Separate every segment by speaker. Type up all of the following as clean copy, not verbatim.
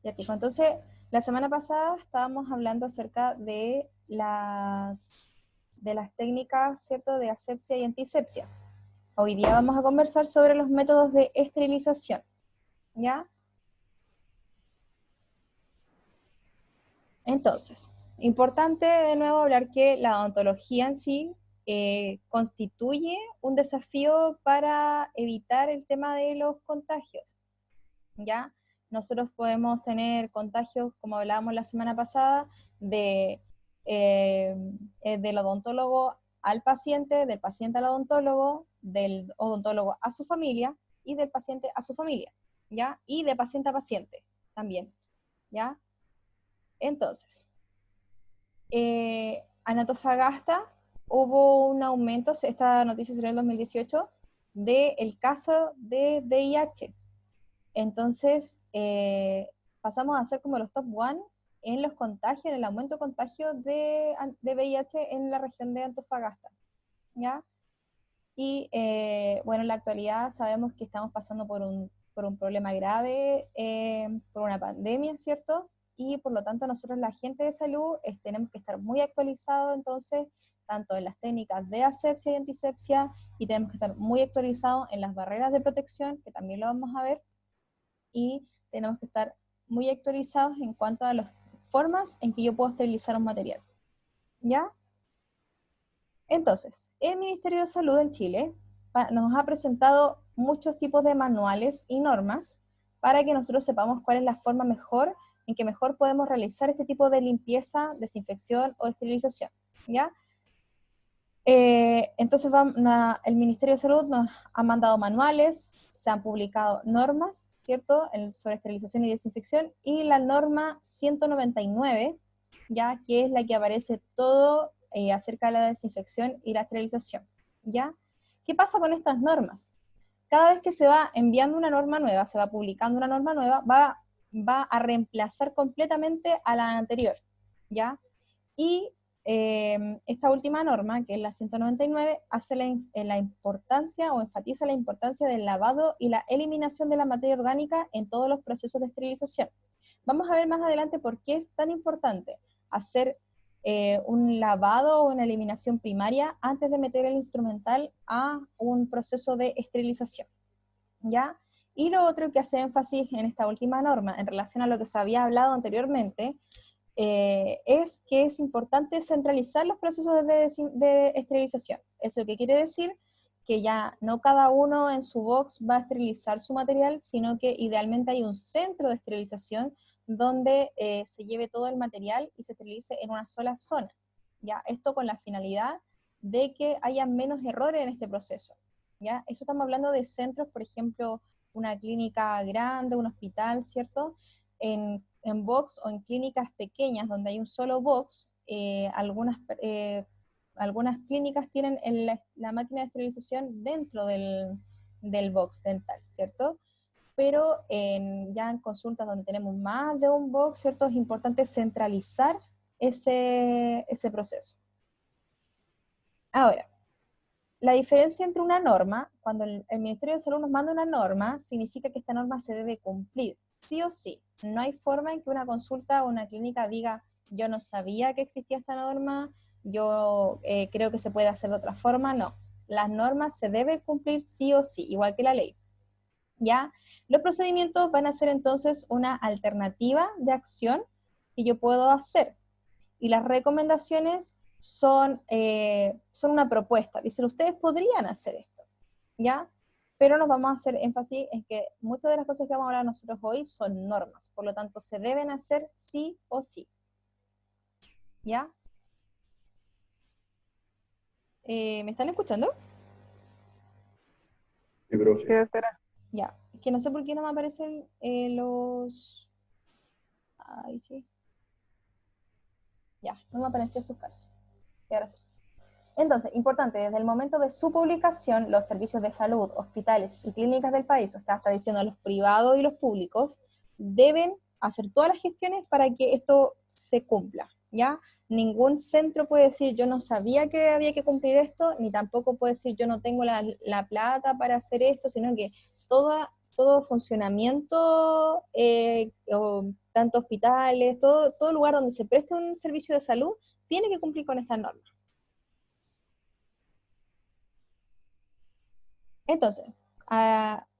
Speaker 1: Ya, chicos, entonces la semana pasada estábamos hablando acerca de las técnicas, ¿cierto?, de asepsia y antisepsia. Hoy día vamos a conversar sobre los métodos de esterilización, ¿ya? Entonces, importante de nuevo hablar que la odontología en sí constituye un desafío para evitar el tema de los contagios, ¿ya? Nosotros podemos tener contagios, como hablábamos la semana pasada, eh, del odontólogo al paciente, del paciente al odontólogo, del odontólogo a su familia y del paciente a su familia, ¿ya? Y de paciente a paciente también, ¿ya? Entonces, en Antofagasta hubo un aumento, esta noticia salió en el 2018, del caso de VIH. Entonces, pasamos a ser como los top one en los contagios, en el aumento de contagios de VIH en la región de Antofagasta, ¿ya? Y bueno, en la actualidad sabemos que estamos pasando por un problema grave, por una pandemia, ¿cierto? Y por lo tanto nosotros, la gente de salud, tenemos que estar muy actualizados entonces, tanto en las técnicas de asepsia y antisepsia, y tenemos que estar muy actualizados en las barreras de protección, que también lo vamos a ver, y tenemos que estar muy actualizados en cuanto a las formas en que yo puedo esterilizar un material, ¿ya? Entonces, el Ministerio de Salud en Chile nos ha presentado muchos tipos de manuales y normas para que nosotros sepamos cuál es la forma mejor en que mejor podemos realizar este tipo de limpieza, desinfección o esterilización, ¿ya? Entonces el Ministerio de Salud nos ha mandado manuales, se han publicado normas, ¿cierto?, sobre esterilización y desinfección, y la norma 199, ya que es la que aparece todo acerca de la desinfección y la esterilización, ¿ya? ¿Qué pasa con estas normas? Cada vez que se va enviando una norma nueva, se va publicando una norma nueva, va a reemplazar completamente a la anterior, ¿ya? Y esta última norma, que es la 199, hace la importancia o enfatiza la importancia del lavado y la eliminación de la materia orgánica en todos los procesos de esterilización. Vamos a ver más adelante por qué es tan importante hacer un lavado o una eliminación primaria antes de meter el instrumental a un proceso de esterilización, ¿ya? Y lo otro que hace énfasis en esta última norma, en relación a lo que se había hablado anteriormente, es que es importante centralizar los procesos de esterilización. ¿Eso qué quiere decir? Que ya no cada uno en su box va a esterilizar su material, sino que idealmente hay un centro de esterilización donde se lleve todo el material y se esterilice en una sola zona. ¿Ya? Esto con la finalidad de que haya menos errores en este proceso. ¿Ya? Eso estamos hablando de centros, por ejemplo, una clínica grande, un hospital, ¿cierto? En box o en clínicas pequeñas donde hay un solo box, algunas clínicas tienen la máquina de esterilización dentro del box dental, ¿cierto? Pero ya en consultas donde tenemos más de un box, ¿cierto? Es importante centralizar ese proceso. Ahora, la diferencia entre una norma, cuando el Ministerio de Salud nos manda una norma, significa que esta norma se debe cumplir, sí o sí. No hay forma en que una consulta o una clínica diga, yo no sabía que existía esta norma, yo creo que se puede hacer de otra forma. No, las normas se deben cumplir sí o sí, igual que la ley, ¿ya? Los procedimientos van a ser entonces una alternativa de acción que yo puedo hacer, y las recomendaciones son una propuesta. Dicen, ustedes podrían hacer esto, ¿ya? Pero nos vamos a hacer énfasis en que muchas de las cosas que vamos a hablar nosotros hoy son normas, por lo tanto se deben hacer sí o sí, ¿ya? ¿Me están escuchando?
Speaker 2: Sí,
Speaker 3: Sí,
Speaker 2: profe.
Speaker 3: doctora.
Speaker 1: Ya, es que no sé por qué no me aparecen los... Ay, sí. Ya, no me aparecen sus caras. Y ahora sí. Entonces, importante, desde el momento de su publicación, los servicios de salud, hospitales y clínicas del país, o sea, está diciendo los privados y los públicos, deben hacer todas las gestiones para que esto se cumpla, ¿ya? Ningún centro puede decir yo no sabía que había que cumplir esto, ni tampoco puede decir yo no tengo la plata para hacer esto, sino que todos todo funcionamiento, o tanto hospitales, todo lugar donde se preste un servicio de salud, tiene que cumplir con estas normas. Entonces,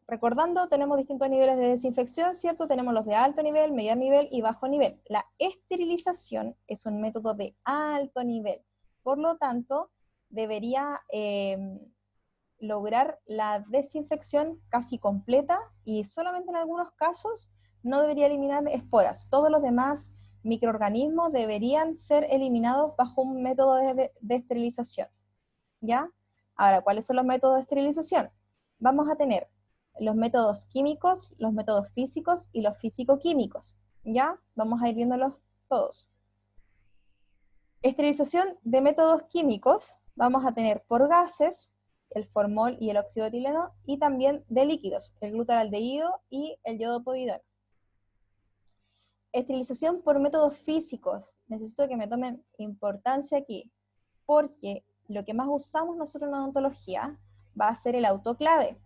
Speaker 1: recordando, tenemos distintos niveles de desinfección, ¿cierto? Tenemos los de alto nivel, mediano nivel y bajo nivel. La esterilización es un método de alto nivel, por lo tanto, debería lograr la desinfección casi completa y solamente en algunos casos no debería eliminar esporas. Todos los demás microorganismos deberían ser eliminados bajo un método de esterilización, ¿ya? Ahora, ¿cuáles son los métodos de esterilización? Vamos a tener los métodos químicos, los métodos físicos y los físico-químicos, ¿ya? Vamos a ir viéndolos todos. Esterilización de métodos químicos, vamos a tener por gases, el formol y el óxido de etileno, y también de líquidos, el glutaraldehído y el iodopovidona. Esterilización por métodos físicos, necesito que me tomen importancia aquí, porque lo que más usamos nosotros en odontología va a ser el autoclave,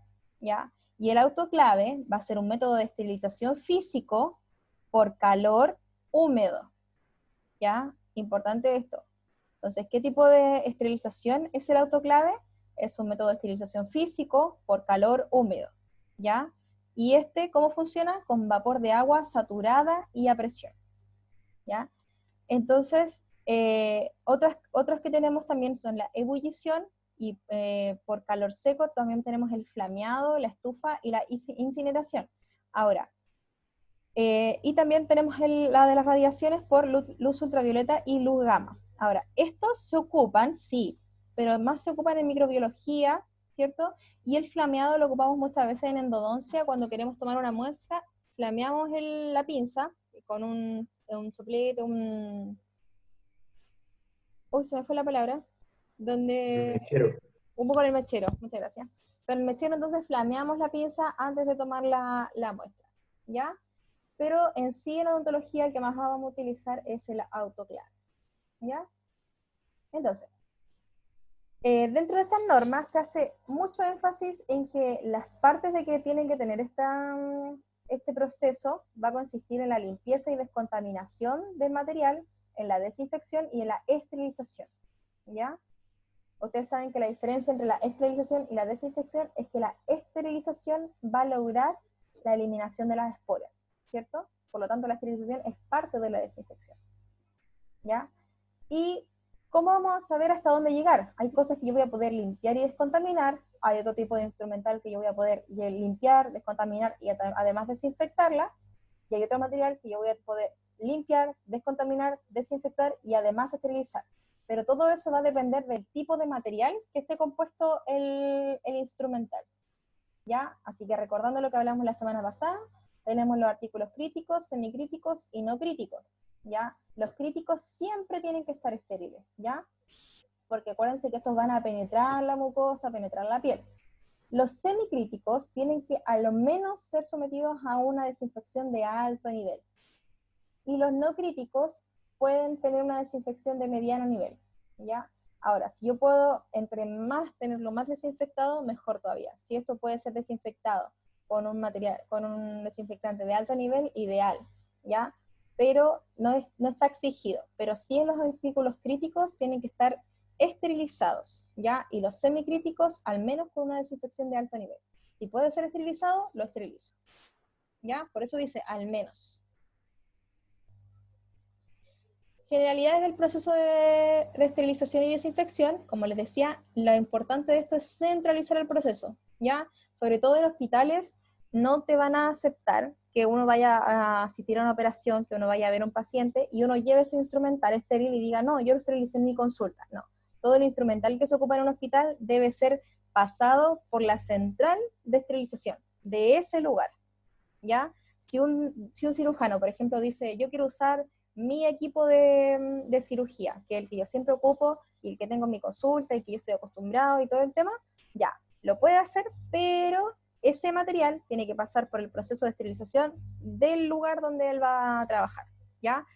Speaker 1: ¿ya? Y el autoclave va a ser un método de esterilización físico por calor húmedo, ¿ya? Importante esto. Entonces, ¿qué tipo de esterilización es el autoclave? Es un método de esterilización físico por calor húmedo, ¿ya? Y ¿cómo funciona? Con vapor de agua saturada y a presión, ¿ya? Entonces, otros que tenemos también son la ebullición, y por calor seco también tenemos el flameado, la estufa y la incineración. Ahora, y también tenemos la de las radiaciones por luz ultravioleta y luz gamma. Ahora, estos se ocupan, sí, pero más se ocupan en microbiología, ¿cierto? Y el flameado lo ocupamos muchas veces en endodoncia, cuando queremos tomar una muestra, flameamos la pinza con un soplete, uy, se me fue la palabra,
Speaker 2: El
Speaker 1: donde,
Speaker 2: mechero.
Speaker 1: un poco con el mechero, muchas gracias. Con el mechero entonces flameamos la pinza antes de tomar la muestra, ¿ya? Pero en sí en odontología el que más vamos a utilizar es el autoclave, ¿ya? Entonces, dentro de estas normas se hace mucho énfasis en que las partes de que tienen que tener este proceso va a consistir en la limpieza y descontaminación del material, en la desinfección y en la esterilización, ¿ya? Ustedes saben que la diferencia entre la esterilización y la desinfección es que la esterilización va a lograr la eliminación de las esporas, ¿cierto? Por lo tanto, la esterilización es parte de la desinfección, ¿ya? ¿Y cómo vamos a saber hasta dónde llegar? Hay cosas que yo voy a poder limpiar y descontaminar, hay otro tipo de instrumental que yo voy a poder limpiar, descontaminar y además desinfectarla, y hay otro material que yo voy a poder limpiar, descontaminar, desinfectar y además esterilizar. Pero todo eso va a depender del tipo de material que esté compuesto el instrumental, ¿ya? Así que recordando lo que hablamos la semana pasada, tenemos los artículos críticos, semicríticos y no críticos, ¿ya? Los críticos siempre tienen que estar estériles, ¿ya? Porque acuérdense que estos van a penetrar la mucosa, penetrar la piel. Los semicríticos tienen que a lo menos ser sometidos a una desinfección de alto nivel. Y los no críticos pueden tener una desinfección de mediano nivel, ¿ya? Ahora, si yo puedo, entre más tenerlo más desinfectado, mejor todavía. Si esto puede ser desinfectado con un material, con un desinfectante de alto nivel, ideal, ¿ya? Pero no está exigido. Pero sí en los artículos críticos tienen que estar esterilizados, ¿ya? Y los semicríticos, al menos con una desinfección de alto nivel. Si puede ser esterilizado, lo esterilizo, ¿ya? Por eso dice al menos. Generalidades del proceso de esterilización y desinfección. Como les decía, lo importante de esto es centralizar el proceso, ¿ya? Sobre todo en hospitales no te van a aceptar que uno vaya a asistir a una operación, que uno vaya a ver a un paciente y uno lleve su instrumental estéril y diga, no, yo lo esterilicé en mi consulta. No, todo el instrumental que se ocupa en un hospital debe ser pasado por la central de esterilización de ese lugar, ¿ya? Si un cirujano, por ejemplo, dice, yo quiero usar mi equipo de cirugía, que es el que yo siempre ocupo y el que tengo en mi consulta y que yo estoy acostumbrado y todo el tema, ya, lo puede hacer, pero ese material tiene que pasar por el proceso de esterilización del lugar donde él va a trabajar, ¿ya?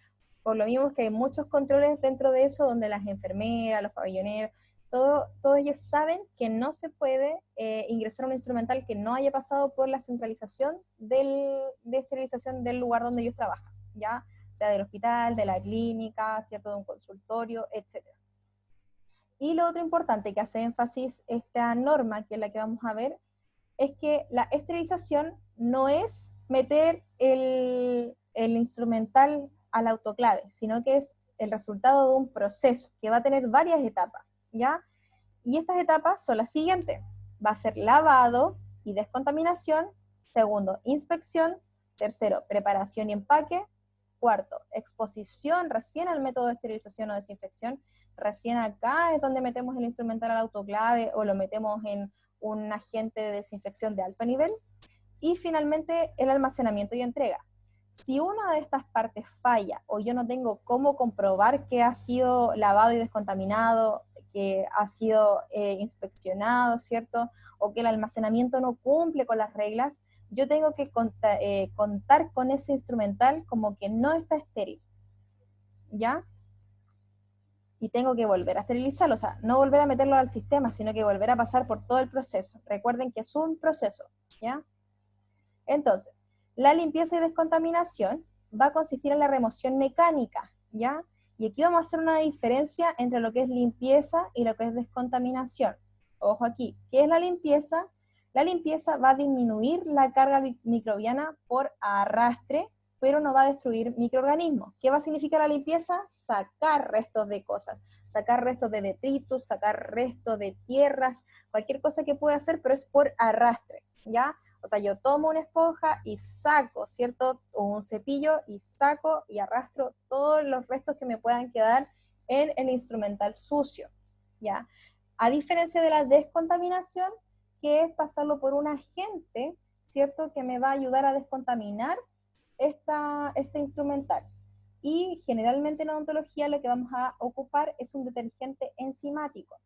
Speaker 1: Por lo mismo es que hay muchos controles dentro de eso, donde las enfermeras, los pabelloneros, Todos ellos saben que no se puede ingresar a un instrumental que no haya pasado por la centralización de esterilización del lugar donde ellos trabajan, ¿ya? Sea del hospital, de la clínica, ¿cierto? De un consultorio, etc. Y lo otro importante que hace énfasis esta norma, que es la que vamos a ver, es que la esterilización no es meter el instrumental al autoclave, sino que es el resultado de un proceso que va a tener varias etapas, ¿ya? Y estas etapas son las siguientes. Va a ser lavado y descontaminación. Segundo, inspección. Tercero, preparación y empaque. Cuarto, exposición recién al método de esterilización o desinfección. Recién acá es donde metemos el instrumental al autoclave o lo metemos en un agente de desinfección de alto nivel. Y finalmente, el almacenamiento y entrega. Si una de estas partes falla o yo no tengo cómo comprobar que ha sido lavado y descontaminado, que ha sido inspeccionado, ¿cierto? O que el almacenamiento no cumple con las reglas, yo tengo que contar con ese instrumental como que no está estéril, ¿ya? Y tengo que volver a esterilizarlo, o sea, no volver a meterlo al sistema, sino que volver a pasar por todo el proceso. Recuerden que es un proceso, ¿ya? Entonces, la limpieza y descontaminación va a consistir en la remoción mecánica, ¿ya? Y aquí vamos a hacer una diferencia entre lo que es limpieza y lo que es descontaminación. Ojo aquí, ¿qué es la limpieza? La limpieza va a disminuir la carga microbiana por arrastre, pero no va a destruir microorganismos. ¿Qué va a significar la limpieza? Sacar restos de cosas, sacar restos de detritus, sacar restos de tierras, cualquier cosa que pueda hacer, pero es por arrastre, ¿ya? O sea, yo tomo una esponja y saco, ¿cierto? O un cepillo y saco y arrastro todos los restos que me puedan quedar en el instrumental sucio, ¿ya? A diferencia de la descontaminación, que es pasarlo por un agente, ¿cierto? Que me va a ayudar a descontaminar este instrumental. Y generalmente en odontología lo que vamos a ocupar es un detergente enzimático,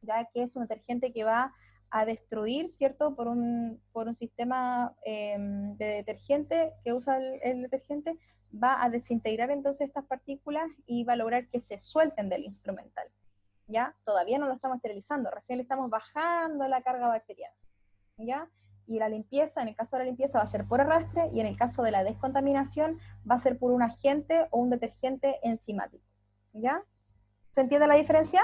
Speaker 1: ya que es un detergente que va a destruir, ¿cierto? Por un sistema de detergente que usa el detergente, va a desintegrar entonces estas partículas y va a lograr que se suelten del instrumental, ¿ya? Todavía no lo estamos esterilizando, recién le estamos bajando la carga bacteriana, ¿ya? Y la limpieza, en el caso de la limpieza va a ser por arrastre y en el caso de la descontaminación va a ser por un agente o un detergente enzimático, ¿ya? ¿Se entiende la diferencia?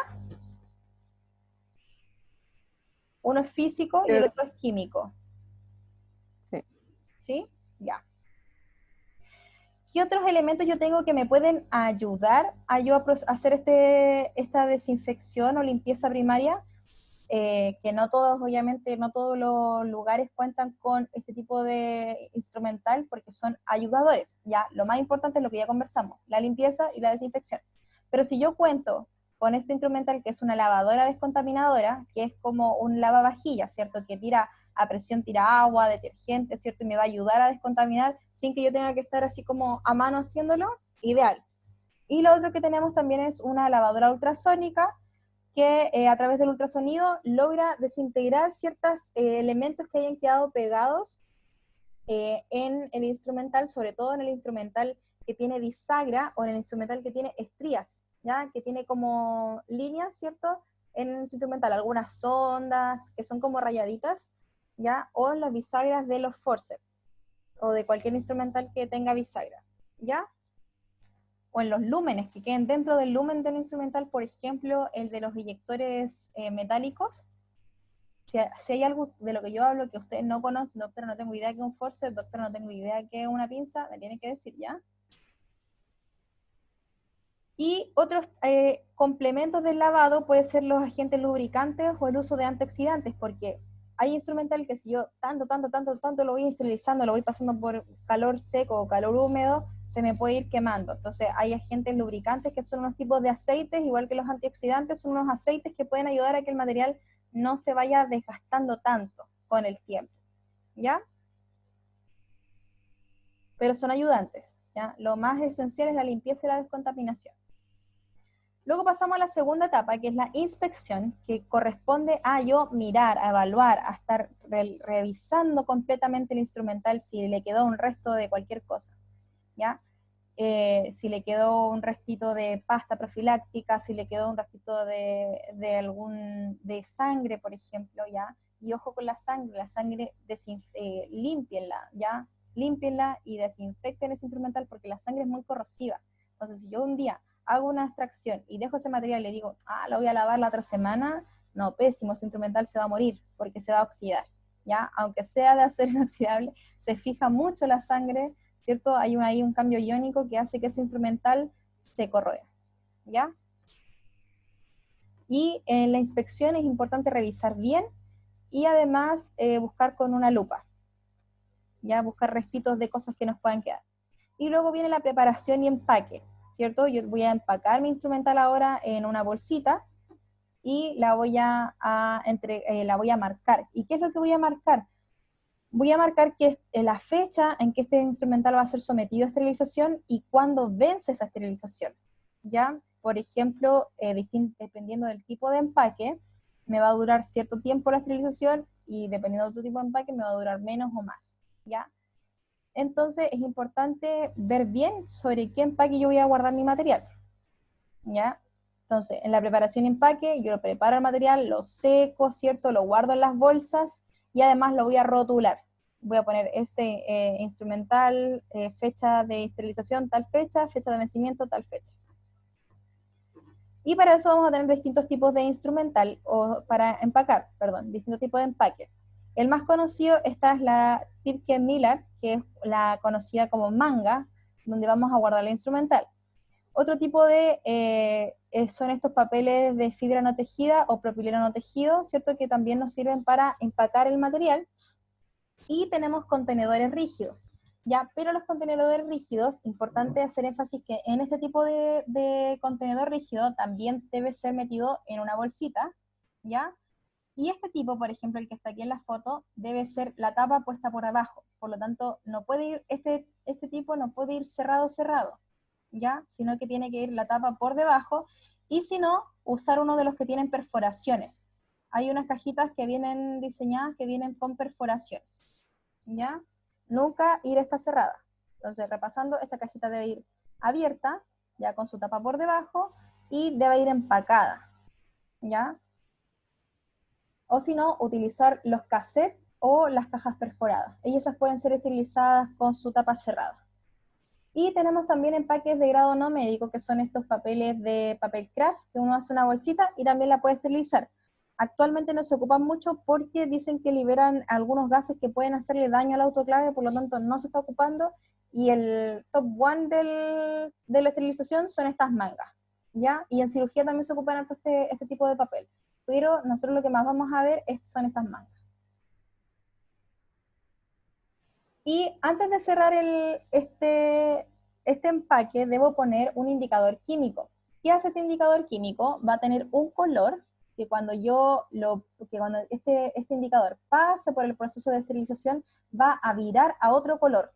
Speaker 1: Uno es físico y el otro es químico.
Speaker 2: Sí.
Speaker 1: ¿Sí? Ya. ¿Qué otros elementos yo tengo que me pueden ayudar a yo a hacer esta desinfección o limpieza primaria? Que no todos, obviamente, no todos los lugares cuentan con este tipo de instrumental porque son ayudadores. Ya, lo más importante es lo que ya conversamos, la limpieza y la desinfección. Pero si yo cuento con este instrumental que es una lavadora descontaminadora, que es como un lavavajillas, ¿cierto? Que tira a presión, tira agua, detergente, ¿cierto? Y me va a ayudar a descontaminar sin que yo tenga que estar así como a mano haciéndolo, ideal. Y lo otro que tenemos también es una lavadora ultrasónica que a través del ultrasonido logra desintegrar ciertos elementos que hayan quedado pegados en el instrumental, sobre todo en el instrumental que tiene bisagra o en el instrumental que tiene estrías, ¿ya? Que tiene como líneas, ¿cierto? En el instrumental, algunas ondas que son como rayaditas, ¿ya? O en las bisagras de los forceps o de cualquier instrumental que tenga bisagra, ¿ya? O en los lúmenes, que queden dentro del lumen del instrumental, por ejemplo, el de los inyectores metálicos. Si hay algo de lo que yo hablo que ustedes no conocen, doctora, no tengo idea que es un forceps, doctora, no tengo idea que es una pinza, me tienen que decir ya. Y otros complementos del lavado pueden ser los agentes lubricantes o el uso de antioxidantes, porque hay instrumental que si yo tanto lo voy esterilizando, lo voy pasando por calor seco o calor húmedo, se me puede ir quemando. Entonces hay agentes lubricantes que son unos tipos de aceites, igual que los antioxidantes, son unos aceites que pueden ayudar a que el material no se vaya desgastando tanto con el tiempo, ¿ya? Pero son ayudantes, ¿ya? Lo más esencial es la limpieza y la descontaminación. Luego pasamos a la segunda etapa, que es la inspección, que corresponde a yo mirar, a evaluar, a estar revisando completamente el instrumental si le quedó un resto de cualquier cosa, ¿ya? si le quedó un restito de pasta profiláctica, si le quedó un restito de sangre, por ejemplo, ¿ya? Y ojo con la sangre límpienla, ¿ya? Límpienla y desinfecten ese instrumental porque la sangre es muy corrosiva. Entonces, si yo un día hago una extracción y dejo ese material y le digo, lo voy a lavar la otra semana, no, pésimo, ese instrumental se va a morir porque se va a oxidar, ¿ya? Aunque sea de acero inoxidable, se fija mucho la sangre, ¿cierto? Hay ahí un cambio iónico que hace que ese instrumental se corroya, ¿ya? Y en la inspección es importante revisar bien y además buscar con una lupa, ¿ya? Buscar restitos de cosas que nos puedan quedar. Y luego viene la preparación y empaque, ¿cierto? Yo voy a empacar mi instrumental ahora en una bolsita y la voy la voy a marcar. ¿Y qué es lo que voy a marcar? Voy a marcar que la fecha en que este instrumental va a ser sometido a esterilización y cuándo vence esa esterilización, ¿ya? Por ejemplo, dependiendo del tipo de empaque, me va a durar cierto tiempo la esterilización y dependiendo de otro tipo de empaque me va a durar menos o más, ¿ya? Entonces es importante ver bien sobre qué empaque yo voy a guardar mi material, ¿ya? Entonces, en la preparación y empaque, yo lo preparo el material, lo seco, ¿cierto? Lo guardo en las bolsas y además lo voy a rotular. Voy a poner este instrumental, fecha de esterilización, tal fecha de vencimiento, tal fecha. Y para eso vamos a tener distintos tipos de instrumental, o para empacar, perdón, distintos tipos de empaque. El más conocido, esta es la Tipke Miller, que es la conocida como manga, donde vamos a guardar el instrumental. Otro tipo son estos papeles de fibra no tejida o propileno no tejido, ¿cierto? Que también nos sirven para empacar el material. Y tenemos contenedores rígidos, ¿ya? Pero los contenedores rígidos, importante hacer énfasis que en este tipo de contenedor rígido también debe ser metido en una bolsita, ¿ya? Y este tipo, por ejemplo, el que está aquí en la foto, debe ser la tapa puesta por abajo. Por lo tanto, no puede ir, este tipo no puede ir cerrado, ¿ya? Sino que tiene que ir la tapa por debajo, y si no, usar uno de los que tienen perforaciones. Hay unas cajitas que vienen diseñadas que vienen con perforaciones, ¿ya? Nunca ir esta cerrada. Entonces, repasando, esta cajita debe ir abierta, ya con su tapa por debajo, y debe ir empacada, ¿ya? O si no, utilizar los cassettes o las cajas perforadas. Ellas pueden ser utilizadas con su tapa cerrada. Y tenemos también empaques de grado no médico, que son estos papeles de papel craft, que uno hace una bolsita y también la puede esterilizar. Actualmente no se ocupan mucho porque dicen que liberan algunos gases que pueden hacerle daño al autoclave, por lo tanto no se está ocupando, y el top one de la esterilización son estas mangas, ¿ya? Y en cirugía también se ocupan este tipo de papel, pero nosotros lo que más vamos a ver son estas mangas. Y antes de cerrar este empaque, debo poner un indicador químico. ¿Qué hace este indicador químico? Va a tener un color que cuando este indicador pase por el proceso de esterilización, va a virar a otro color.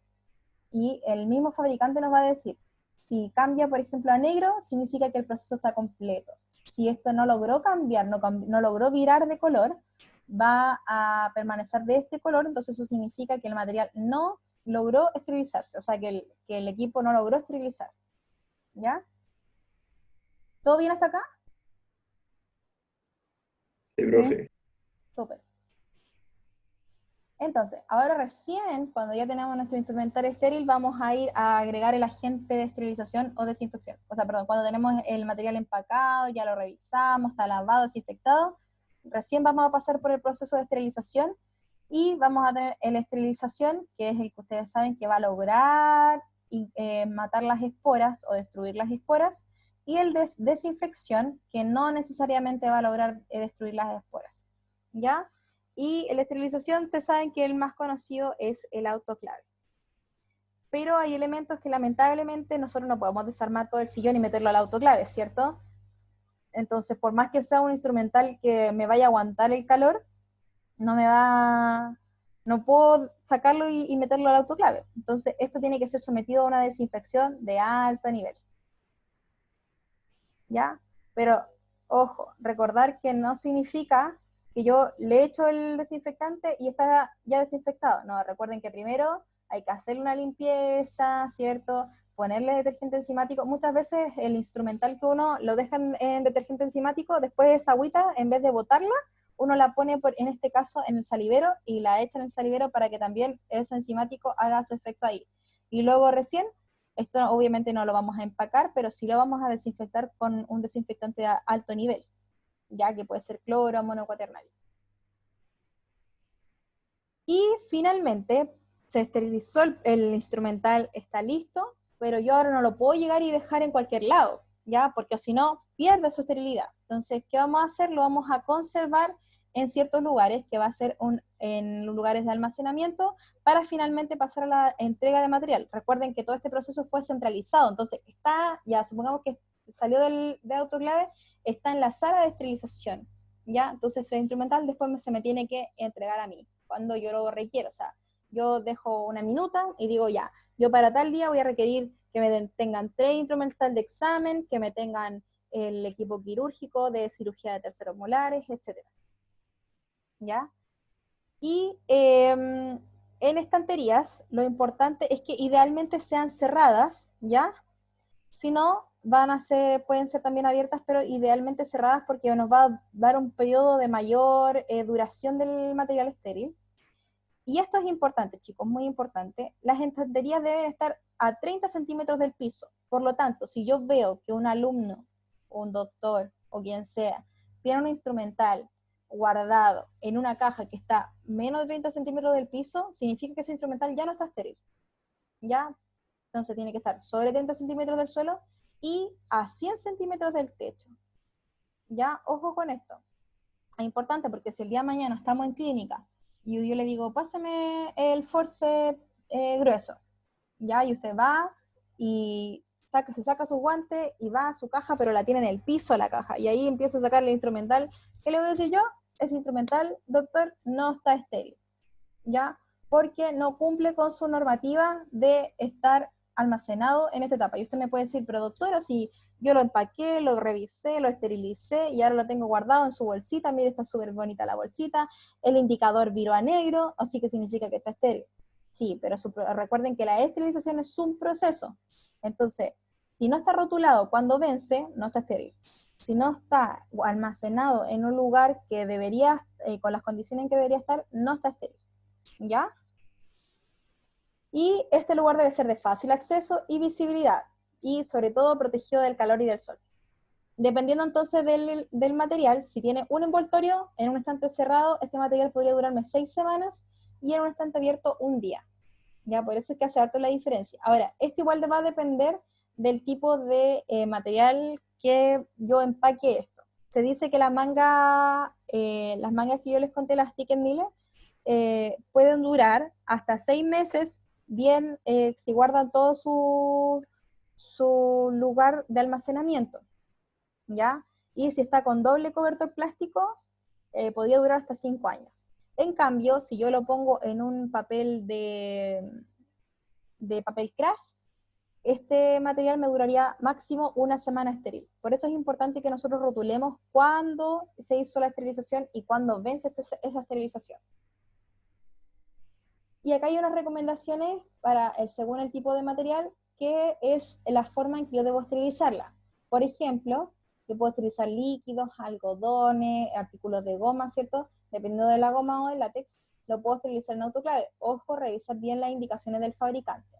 Speaker 1: Y el mismo fabricante nos va a decir, si cambia, por ejemplo, a negro, significa que el proceso está completo. Si esto no logró cambiar, no logró virar de color, va a permanecer de este color, entonces eso significa que el material no logró esterilizarse, o sea, que el equipo no logró esterilizar, ¿ya? ¿Todo bien hasta acá?
Speaker 2: Sí, profe.
Speaker 1: Súper. Entonces, ahora recién, cuando ya tenemos nuestro instrumentario estéril, vamos a ir a agregar el agente de esterilización o desinfección. O sea, perdón, cuando tenemos el material empacado, ya lo revisamos, está lavado, desinfectado, recién vamos a pasar por el proceso de esterilización y vamos a tener la esterilización, que es el que ustedes saben que va a lograr matar las esporas o destruir las esporas, y el de desinfección, que no necesariamente va a lograr destruir las esporas, ¿ya? Y en la esterilización, ustedes saben que el más conocido es el autoclave. Pero hay elementos que lamentablemente nosotros no podemos desarmar todo el sillón y meterlo al autoclave, ¿cierto? Entonces, por más que sea un instrumental que me vaya a aguantar el calor, no puedo sacarlo y meterlo al autoclave. Entonces, esto tiene que ser sometido a una desinfección de alto nivel, ¿ya? Pero, ojo, recordar que no significa que yo le echo el desinfectante y está ya desinfectado. No, recuerden que primero hay que hacer una limpieza, ¿cierto? ponerle detergente enzimático. Muchas veces el instrumental que uno lo deja en detergente enzimático, después esa agüita, en vez de botarla, uno la pone, en este caso, en el salivero y la echa en el salivero para que también ese enzimático haga su efecto ahí. Y luego recién, esto obviamente no lo vamos a empacar, pero sí lo vamos a desinfectar con un desinfectante de alto nivel, ya que puede ser cloro o monocuaternario. Y finalmente, se esterilizó el instrumental, está listo, pero yo ahora no lo puedo llegar y dejar en cualquier lado, ¿ya? Porque si no, pierde su esterilidad. Entonces, ¿qué vamos a hacer? Lo vamos a conservar en ciertos lugares, que va a ser en lugares de almacenamiento, para finalmente pasar a la entrega de material. Recuerden que todo este proceso fue centralizado, entonces está, ya supongamos que salió de autoclave, está en la sala de esterilización, ¿ya? Entonces el instrumental después se me tiene que entregar a mí, cuando yo lo requiero. O sea, yo dejo una minuta y digo ya, yo para tal día voy a requerir que me tengan 3 instrumental de examen, que me tengan el equipo quirúrgico de cirugía de terceros molares, etc. ¿Ya? Y en estanterías, lo importante es que idealmente sean cerradas, ¿ya? Si no, pueden ser también abiertas, pero idealmente cerradas porque nos va a dar un periodo de mayor duración del material estéril. Y esto es importante, chicos, muy importante. Las estanterías deben estar a 30 centímetros del piso. Por lo tanto, si yo veo que un alumno, un doctor o quien sea, tiene un instrumental guardado en una caja que está menos de 30 centímetros del piso, significa que ese instrumental ya no está estéril. ¿Ya? Entonces tiene que estar sobre 30 centímetros del suelo y a 100 centímetros del techo. ¿Ya? Ojo con esto. Es importante porque si el día de mañana estamos en clínica y yo le digo, pásame el forceps grueso, ¿ya? Y usted va y se saca su guante y va a su caja, pero la tiene en el piso la caja, y ahí empieza a sacar el instrumental. ¿Qué le voy a decir yo? Ese instrumental, doctor, no está estéril, ¿ya? Porque no cumple con su normativa de estar almacenado en esta etapa. Y usted me puede decir, pero doctora, si yo lo empaqué, lo revisé, lo esterilicé y ahora lo tengo guardado en su bolsita, mire, está súper bonita la bolsita, el indicador viró a negro, así que significa que está estéril. Sí, pero recuerden que la esterilización es un proceso. Entonces, si no está rotulado cuando vence, no está estéril. Si no está almacenado en un lugar que debería, con las condiciones en que debería estar, no está estéril. ¿Ya? Y este lugar debe ser de fácil acceso y visibilidad, y sobre todo protegido del calor y del sol. Dependiendo entonces del material, si tiene un envoltorio en un estante cerrado, este material podría durarme 6 semanas, y en un estante abierto un día. Ya, por eso es que hace harto la diferencia. Ahora, esto igual va a depender del tipo de material que yo empaque esto. Se dice que las mangas que yo les conté, las Ticket Miller, pueden durar hasta 6 meses, bien, si guardan todo su lugar de almacenamiento, ¿ya? Y si está con doble cobertor plástico, podría durar hasta 5 años. En cambio, si yo lo pongo en un papel de papel craft, este material me duraría máximo una semana estéril. Por eso es importante que nosotros rotulemos cuándo se hizo la esterilización y cuándo vence esa esterilización. Y acá hay unas recomendaciones según el tipo de material, que es la forma en que yo debo esterilizarla. Por ejemplo, yo puedo esterilizar líquidos, algodones, artículos de goma, ¿cierto? Dependiendo de la goma o del látex, lo puedo esterilizar en autoclave. Ojo, revisar bien las indicaciones del fabricante.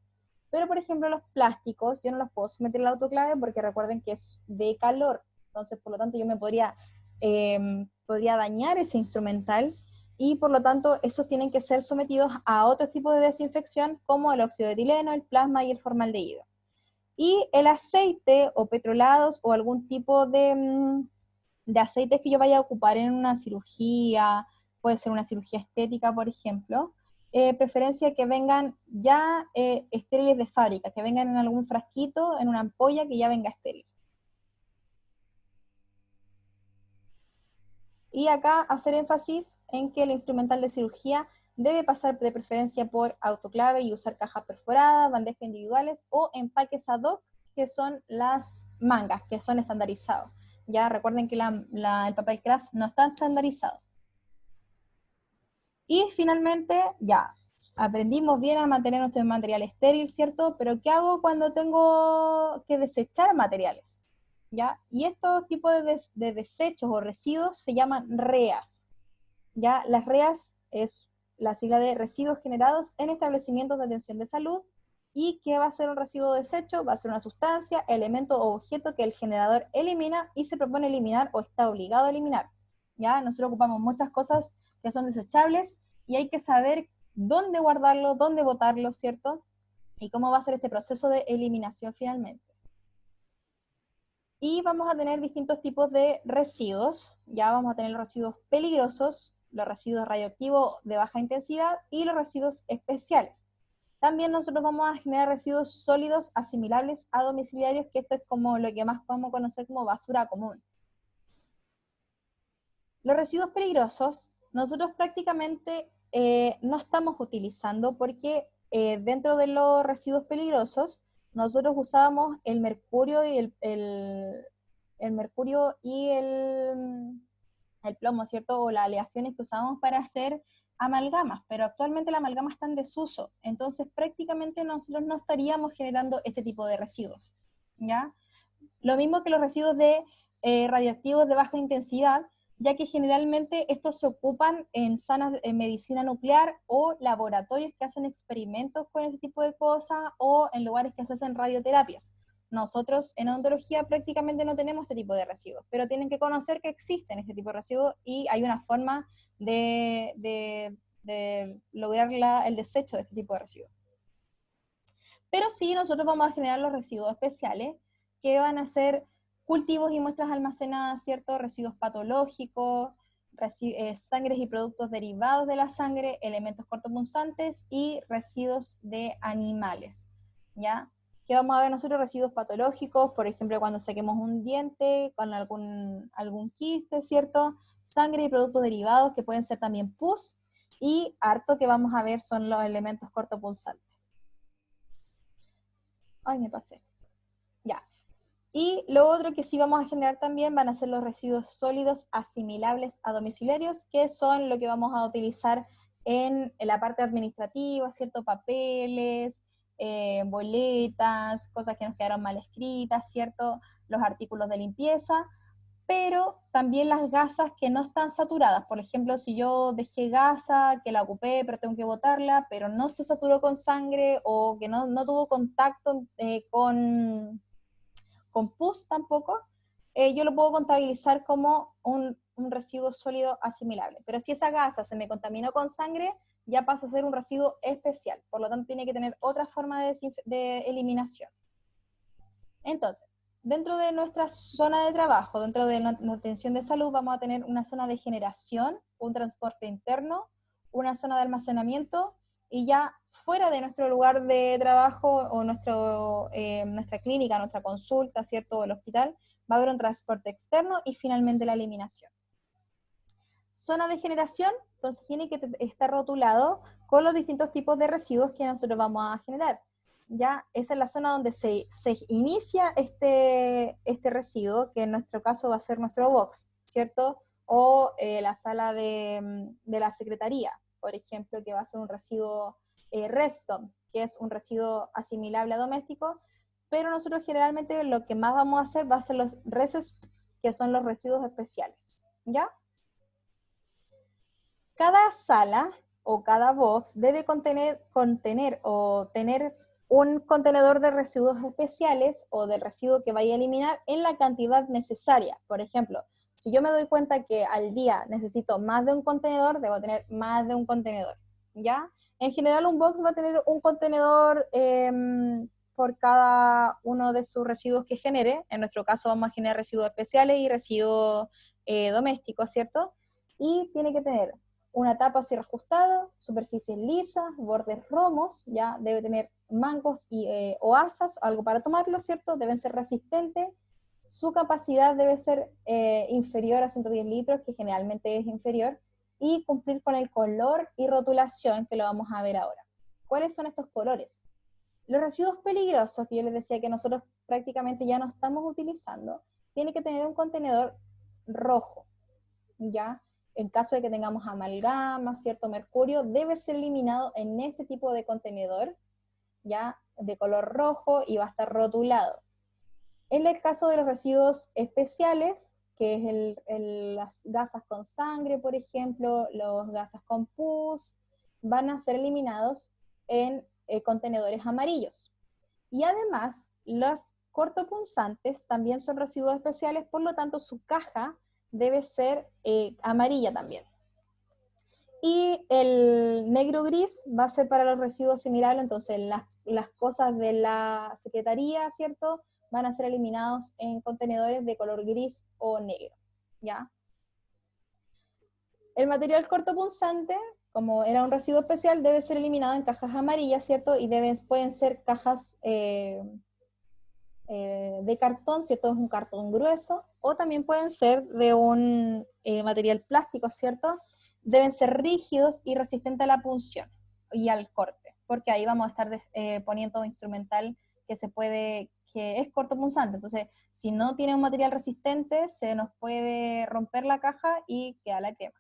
Speaker 1: Pero, por ejemplo, los plásticos, yo no los puedo someter al autoclave porque recuerden que es de calor. Entonces, por lo tanto, yo me podría dañar ese instrumental, y por lo tanto esos tienen que ser sometidos a otros tipos de desinfección, como el óxido de etileno, el plasma y el formaldehído. Y el aceite o petrolados o algún tipo de aceites que yo vaya a ocupar en una cirugía, puede ser una cirugía estética, por ejemplo, preferencia que vengan ya estériles de fábrica, que vengan en algún frasquito, en una ampolla que ya venga estéril. Y acá hacer énfasis en que el instrumental de cirugía debe pasar de preferencia por autoclave y usar cajas perforadas, bandejas individuales o empaques ad hoc, que son las mangas, que son estandarizados. Ya recuerden que el papel craft no está estandarizado. Y finalmente, ya, aprendimos bien a mantener nuestro material estéril, ¿cierto? Pero ¿qué hago cuando tengo que desechar materiales? ¿Ya? Y estos tipos de desechos o residuos se llaman REAs. ¿Ya? Las REAs es la sigla de residuos generados en establecimientos de atención de salud. ¿Y qué va a ser un residuo de desecho? Va a ser una sustancia, elemento o objeto que el generador elimina y se propone eliminar o está obligado a eliminar. ¿Ya? Nosotros ocupamos muchas cosas que son desechables y hay que saber dónde guardarlo, dónde botarlo, ¿cierto? Y cómo va a ser este proceso de eliminación finalmente. Y vamos a tener distintos tipos de residuos. Ya vamos a tener los residuos peligrosos, los residuos radioactivos de baja intensidad y los residuos especiales. También nosotros vamos a generar residuos sólidos asimilables a domiciliarios, que esto es como lo que más podemos conocer como basura común. Los residuos peligrosos, nosotros prácticamente no estamos utilizando porque dentro de los residuos peligrosos, nosotros usábamos el mercurio y el mercurio y el plomo, ¿cierto? O las aleaciones que usábamos para hacer amalgamas, pero actualmente la amalgama está en desuso, entonces prácticamente nosotros no estaríamos generando este tipo de residuos, ¿ya? Lo mismo que los residuos de radioactivos de baja intensidad, ya que generalmente estos se ocupan en salas en medicina nuclear o laboratorios que hacen experimentos con ese tipo de cosas o en lugares que se hacen radioterapias. Nosotros en odontología prácticamente no tenemos este tipo de residuos, pero tienen que conocer que existen este tipo de residuos y hay una forma de lograr el desecho de este tipo de residuos. Pero sí, nosotros vamos a generar los residuos especiales, que van a ser cultivos y muestras almacenadas, ¿cierto? Residuos patológicos, sangres y productos derivados de la sangre, elementos cortopunzantes y residuos de animales, ¿ya? ¿Qué vamos a ver nosotros? Residuos patológicos, por ejemplo, cuando saquemos un diente con algún quiste, ¿cierto? Sangre y productos derivados, que pueden ser también pus, y harto que vamos a ver son los elementos cortopunzantes. Ay, me pasé. Ya. Y lo otro que sí vamos a generar también van a ser los residuos sólidos asimilables a domiciliarios, que son lo que vamos a utilizar en la parte administrativa, ¿cierto? Papeles, boletas, cosas que nos quedaron mal escritas, ¿cierto? Los artículos de limpieza, pero también las gasas que no están saturadas. Por ejemplo, si yo dejé gasa, que la ocupé, pero tengo que botarla, pero no se saturó con sangre o que no tuvo contacto con pus tampoco, yo lo puedo contabilizar como un residuo sólido asimilable. Pero si esa gasa se me contaminó con sangre, ya pasa a ser un residuo especial. Por lo tanto, tiene que tener otra forma de eliminación. Entonces, dentro de nuestra zona de trabajo, dentro de la atención de salud, vamos a tener una zona de generación, un transporte interno, una zona de almacenamiento, y ya fuera de nuestro lugar de trabajo o nuestra clínica, nuestra consulta, ¿cierto? O el hospital, va a haber un transporte externo y finalmente la eliminación. Zona de generación, entonces tiene que estar rotulado con los distintos tipos de residuos que nosotros vamos a generar. Ya, esa es la zona donde se inicia este residuo, que en nuestro caso va a ser nuestro box, ¿cierto? O la sala de la secretaría, por ejemplo, que va a ser un residuo restom, que es un residuo asimilable a doméstico, pero nosotros generalmente lo que más vamos a hacer va a ser los reses, que son los residuos especiales, ¿ya? Cada sala o cada box debe contener o tener un contenedor de residuos especiales o del residuo que vaya a eliminar en la cantidad necesaria. Por ejemplo, si yo me doy cuenta que al día necesito más de un contenedor, debo tener más de un contenedor, ¿ya? En general un box va a tener un contenedor por cada uno de sus residuos que genere. En nuestro caso vamos a generar residuos especiales y residuos domésticos, ¿cierto? Y tiene que tener una tapa así ajustado, superficies lisas, bordes romos, ya debe tener mangos o asas, algo para tomarlo, ¿cierto? Deben ser resistentes, su capacidad debe ser inferior a 110 litros, que generalmente es inferior, y cumplir con el color y rotulación, que lo vamos a ver ahora. ¿Cuáles son estos colores? Los residuos peligrosos, que yo les decía que nosotros prácticamente ya no estamos utilizando, tiene que tener un contenedor rojo, ¿ya? en caso de que tengamos amalgama, cierto mercurio, debe ser eliminado en este tipo de contenedor, ya de color rojo, y va a estar rotulado. En el caso de los residuos especiales, que es las gasas con sangre, por ejemplo, los gasas con pus, van a ser eliminados en contenedores amarillos. Y además, los cortopunzantes también son residuos especiales, por lo tanto su caja debe ser amarilla también. Y el negro gris va a ser para los residuos similares, entonces las cosas de la secretaría, ¿cierto?, van a ser eliminados en contenedores de color gris o negro, ¿ya? El material cortopunzante, como era un residuo especial, debe ser eliminado en cajas amarillas, ¿cierto? Y pueden ser cajas de cartón, ¿cierto? Es un cartón grueso, o también pueden ser de un material plástico, ¿cierto? Deben ser rígidos y resistentes a la punción y al corte, porque ahí vamos a estar poniendo instrumental que es cortopunzante. Entonces, si no tiene un material resistente, se nos puede romper la caja y queda la crema.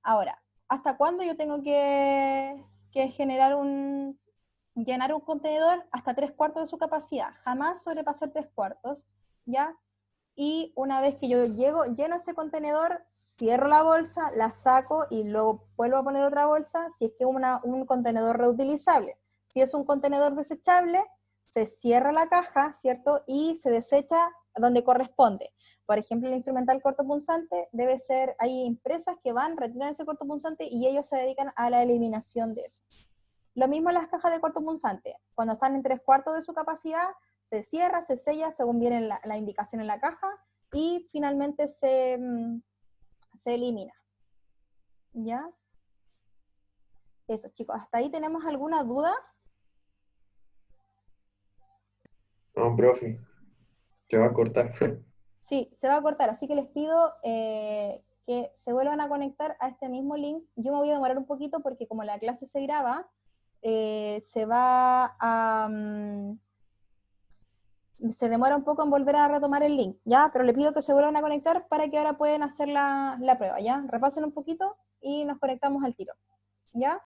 Speaker 1: Ahora, ¿hasta cuándo yo tengo que llenar un contenedor? Hasta 3/4 de su capacidad, jamás sobrepasar 3/4, ¿ya? Y una vez que yo lleno ese contenedor, cierro la bolsa, la saco y luego vuelvo a poner otra bolsa, si es que es un contenedor reutilizable. Si es un contenedor desechable, se cierra la caja, ¿cierto? Y se desecha donde corresponde. Por ejemplo, el instrumental cortopunzante hay empresas que retiran ese cortopunzante y ellos se dedican a la eliminación de eso. Lo mismo en las cajas de cortopunzante. Cuando están en 3/4 de su capacidad, se cierra, se sella según viene la indicación en la caja y finalmente se elimina. ¿Ya? Eso, chicos. ¿Hasta ahí tenemos alguna duda?
Speaker 2: No, profe, te va a cortar.
Speaker 1: Sí, se va a cortar, así que les pido que se vuelvan a conectar a este mismo link. Yo me voy a demorar un poquito porque como la clase se graba, se demora un poco en volver a retomar el link, ¿ya? Pero le pido que se vuelvan a conectar para que ahora puedan hacer la prueba, ¿ya? Repasen un poquito y nos conectamos al tiro, ¿ya?